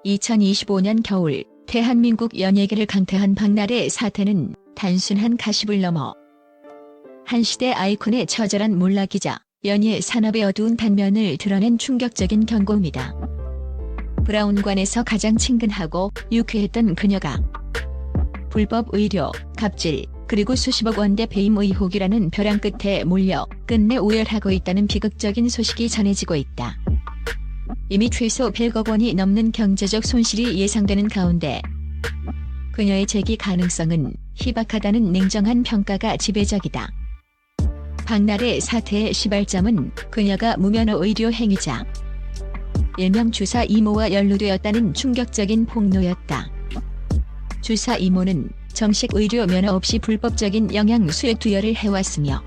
2025년 겨울 대한민국 연예계를 강타한 박나래 사태는 단순한 가십을 넘어 한 시대 아이콘의 처절한 몰락이자 연예 산업의 어두운 단면을 드러낸 충격적인 경고입니다. 브라운관에서 가장 친근하고 유쾌했던 그녀가 불법 의료, 갑질, 그리고 수십억 원대 배임 의혹이라는 벼랑 끝에 몰려 끝내 오열하고 있다는 비극적인 소식이 전해지고 있다. 이미 최소 100억 원이 넘는 경제적 손실이 예상되는 가운데 그녀의 재기 가능성은 희박하다는 냉정한 평가가 지배적이다. 박나래 사태의 시발점은 그녀가 무면허 의료 행위자 일명 주사 이모와 연루되었다는 충격적인 폭로였다. 주사 이모는 정식 의료 면허 없이 불법적인 영양 수액 투여를 해왔으며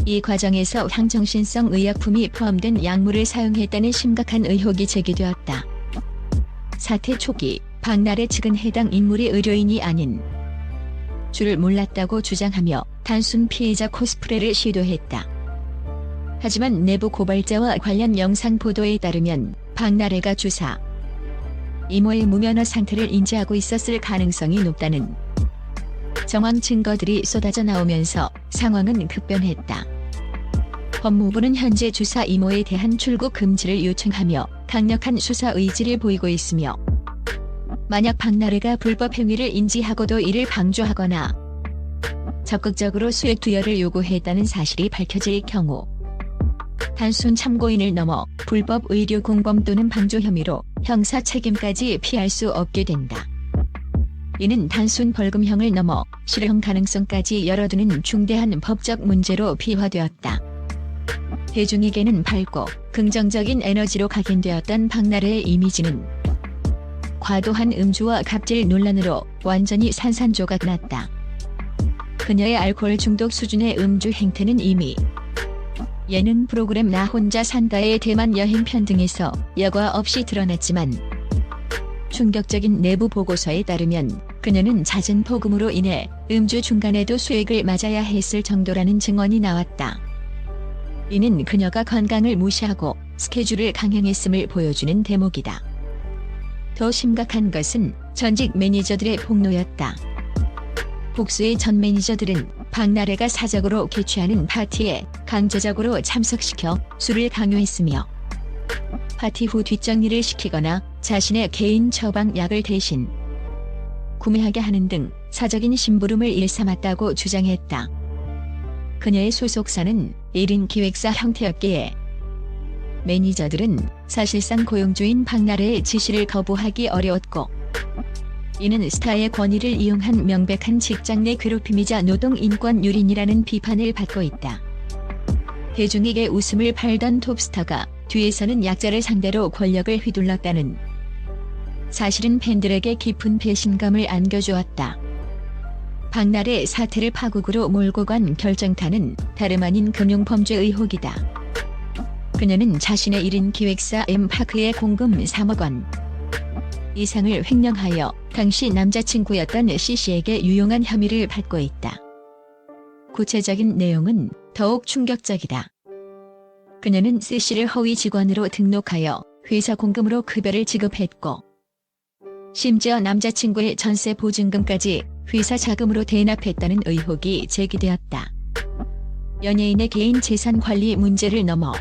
이 과정에서 향정신성 의약품이 포함된 약물을 사용했다는 심각한 의혹이 제기되었다. 사태 초기 박나래 측은 해당 인물이 의료인이 아닌 줄을 몰랐다고 주장하며 단순 피해자 코스프레를 시도했다. 하지만 내부 고발자와 관련 영상 보도에 따르면 박나래가 주사 이모의 무면허 상태를 인지하고 있었을 가능성이 높다는 정황 증거들이 쏟아져 나오면서 상황은 급변했다. 법무부는 현재 주사 이모에 대한 출국 금지를 요청하며 강력한 수사 의지를 보이고 있으며 만약 박나래가 불법 행위를 인지하고도 이를 방조하거나 적극적으로 수액 투여를 요구했다는 사실이 밝혀질 경우 단순 참고인을 넘어 불법 의료 공범 또는 방조 혐의로 형사 책임까지 피할 수 없게 된다. 이는 단순 벌금형을 넘어 실형 가능성까지 열어두는 중대한 법적 문제로 비화되었다. 대중에게는 밝고 긍정적인 에너지로 각인되었던 박나래의 이미지는 과도한 음주와 갑질 논란으로 완전히 산산조각 났다. 그녀의 알코올 중독 수준의 음주 행태는 이미 예능 프로그램 나 혼자 산다의 대만 여행편 등에서 여과 없이 드러났지만 충격적인 내부 보고서에 따르면 그녀는 잦은 폭음으로 인해 음주 중간에도 수액을 맞아야 했을 정도라는 증언이 나왔다. 이는 그녀가 건강을 무시하고 스케줄을 강행했음을 보여주는 대목이다. 더 심각한 것은 전직 매니저들의 폭로였다. 복수의 전 매니저들은 박나래가 사적으로 개최하는 파티에 강제적으로 참석시켜 술을 강요했으며 파티 후 뒷정리를 시키거나 자신의 개인 처방약을 대신 구매하게 하는 등 사적인 심부름을 일삼았다고 주장했다. 그녀의 소속사는 1인 기획사 형태였기에 매니저들은 사실상 고용주인 박나래의 지시를 거부하기 어려웠고 이는 스타의 권위를 이용한 명백한 직장 내 괴롭힘이자 노동 인권 유린이라는 비판을 받고 있다. 대중에게 웃음을 팔던 톱스타가 뒤에서는 약자를 상대로 권력을 휘둘렀다는 사실은 팬들에게 깊은 배신감을 안겨주었다. 박나래 사태를 파국으로 몰고 간 결정타는 다름 아닌 금융범죄 의혹이다. 그녀는 자신의 1인 기획사 M파크에 공금 3억 원 이상을 횡령하여 당시 남자친구였던 C씨에게 유용한 혐의를 받고 있다. 구체적인 내용은 더욱 충격적이다. 그녀는 C씨를 허위 직원으로 등록하여 회사 공금으로 급여를 지급했고 심지어 남자친구의 전세 보증금까지 회사 자금으로 대납했다는 의혹이 제기되었다. 연예인의 개인 재산 관리 문제를 넘어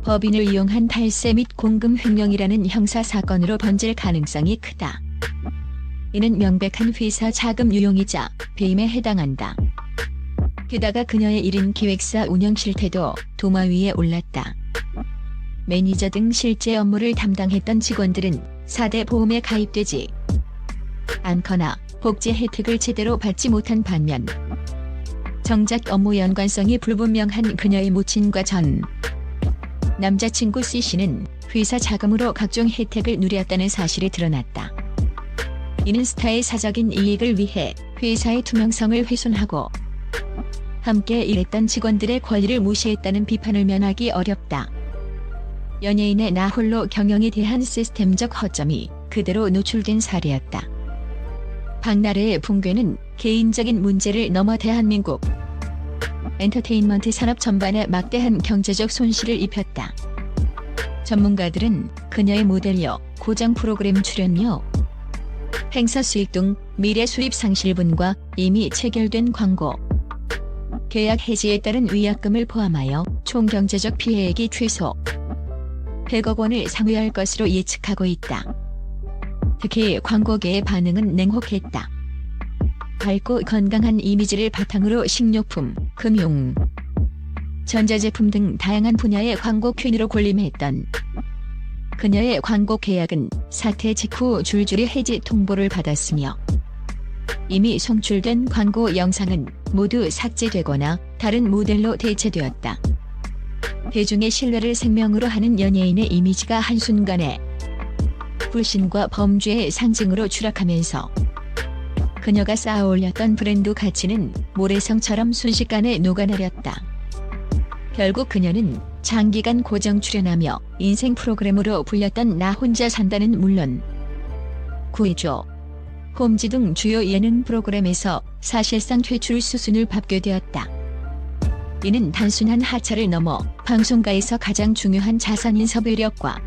법인을 이용한 탈세 및 공금 횡령이라는 형사 사건으로 번질 가능성이 크다. 이는 명백한 회사 자금 유용이자 배임에 해당한다. 게다가 그녀의 1인 기획사 운영 실태도 도마 위에 올랐다. 매니저 등 실제 업무를 담당했던 직원들은 4대 보험에 가입되지 않거나 복지 혜택을 제대로 받지 못한 반면 정작 업무 연관성이 불분명한 그녀의 모친과 전 남자친구 C씨는 회사 자금으로 각종 혜택을 누렸다는 사실이 드러났다. 이는 스타의 사적인 이익을 위해 회사의 투명성을 훼손하고 함께 일했던 직원들의 권리를 무시했다는 비판을 면하기 어렵다. 연예인의 나 홀로 경영에 대한 시스템적 허점이 그대로 노출된 사례였다. 박나래의 붕괴는 개인적인 문제를 넘어 대한민국 엔터테인먼트 산업 전반에 막대한 경제적 손실을 입혔다. 전문가들은 그녀의 모델료, 고정 프로그램 출연료, 행사 수익 등 미래 수입 상실분과 이미 체결된 광고, 계약 해지에 따른 위약금을 포함하여 총 경제적 피해액이 최소 100억 원을 상회할 것으로 예측하고 있다. 특히 광고계의 반응은 냉혹했다. 밝고 건강한 이미지를 바탕으로 식료품, 금융, 전자제품 등 다양한 분야의 광고 퀸으로 군림했던 그녀의 광고 계약은 사태 직후 줄줄이 해지 통보를 받았으며 이미 송출된 광고 영상은 모두 삭제되거나 다른 모델로 대체되었다. 대중의 신뢰를 생명으로 하는 연예인의 이미지가 한순간에 불신과 범죄의 상징으로 추락하면서 그녀가 쌓아올렸던 브랜드 가치는 모래성처럼 순식간에 녹아내렸다. 결국 그녀는 장기간 고정 출연하며 인생 프로그램으로 불렸던 나 혼자 산다는 물론 구해줘, 홈즈 등 주요 예능 프로그램에서 사실상 퇴출 수순을 밟게 되었다. 이는 단순한 하차를 넘어 방송가에서 가장 중요한 자산인 섭외력과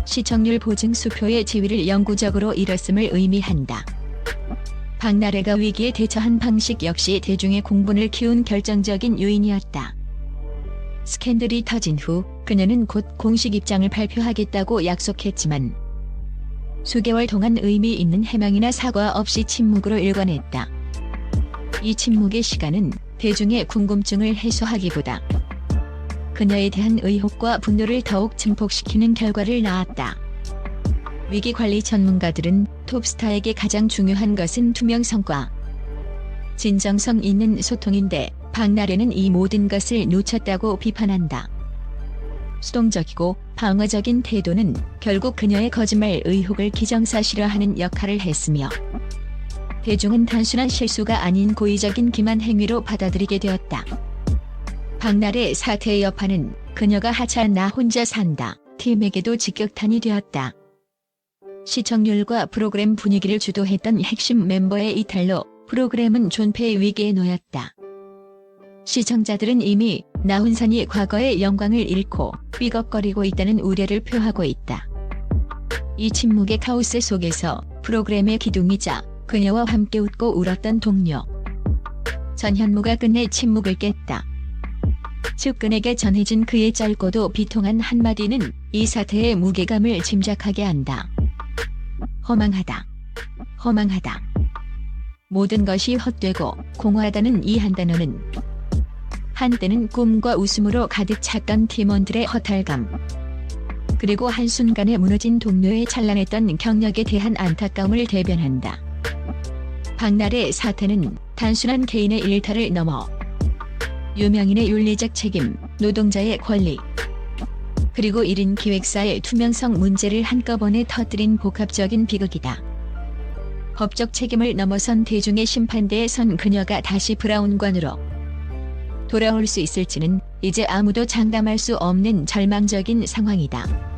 시청률 보증 수표의 지위를 영구적으로 잃었음을 의미한다. 박나래가 위기에 대처한 방식 역시 대중의 공분을 키운 결정적인 요인이었다. 스캔들이 터진 후 그녀는 곧 공식 입장을 발표하겠다고 약속했지만 수개월 동안 의미 있는 해명이나 사과 없이 침묵으로 일관했다. 이 침묵의 시간은 대중의 궁금증을 해소하기보다 그녀에 대한 의혹과 분노를 더욱 증폭시키는 결과를 낳았다. 위기관리 전문가들은 톱스타에게 가장 중요한 것은 투명성과 진정성 있는 소통인데 박나래는 이 모든 것을 놓쳤다고 비판한다. 수동적이고 방어적인 태도는 결국 그녀의 거짓말 의혹을 기정사실화하는 역할을 했으며 대중은 단순한 실수가 아닌 고의적인 기만 행위로 받아들이게 되었다. 박나래 사태의 여파는 그녀가 하차한 나 혼자 산다 팀에게도 직격탄이 되었다. 시청률과 프로그램 분위기를 주도했던 핵심 멤버의 이탈로 프로그램은 존폐의 위기에 놓였다. 시청자들은 이미 나훈산이 과거의 영광을 잃고 삐걱거리고 있다는 우려를 표하고 있다. 이 침묵의 카오스 속에서 프로그램의 기둥이자 그녀와 함께 웃고 울었던 동료 전현무가 끝내 침묵을 깼다. 측근에게 전해진 그의 짧고도 비통한 한마디는 이 사태의 무게감을 짐작하게 한다. 허망하다. 허망하다. 모든 것이 헛되고 공허하다는 이 한 단어는 한때는 꿈과 웃음으로 가득 찼던 팀원들의 허탈감, 그리고 한순간에 무너진 동료의 찬란했던 경력에 대한 안타까움을 대변한다. 박나래 사태는 단순한 개인의 일탈을 넘어 유명인의 윤리적 책임, 노동자의 권리, 그리고 1인 기획사의 투명성 문제를 한꺼번에 터뜨린 복합적인 비극이다. 법적 책임을 넘어선 대중의 심판대에 선 그녀가 다시 브라운관으로 돌아올 수 있을지는 이제 아무도 장담할 수 없는 절망적인 상황이다.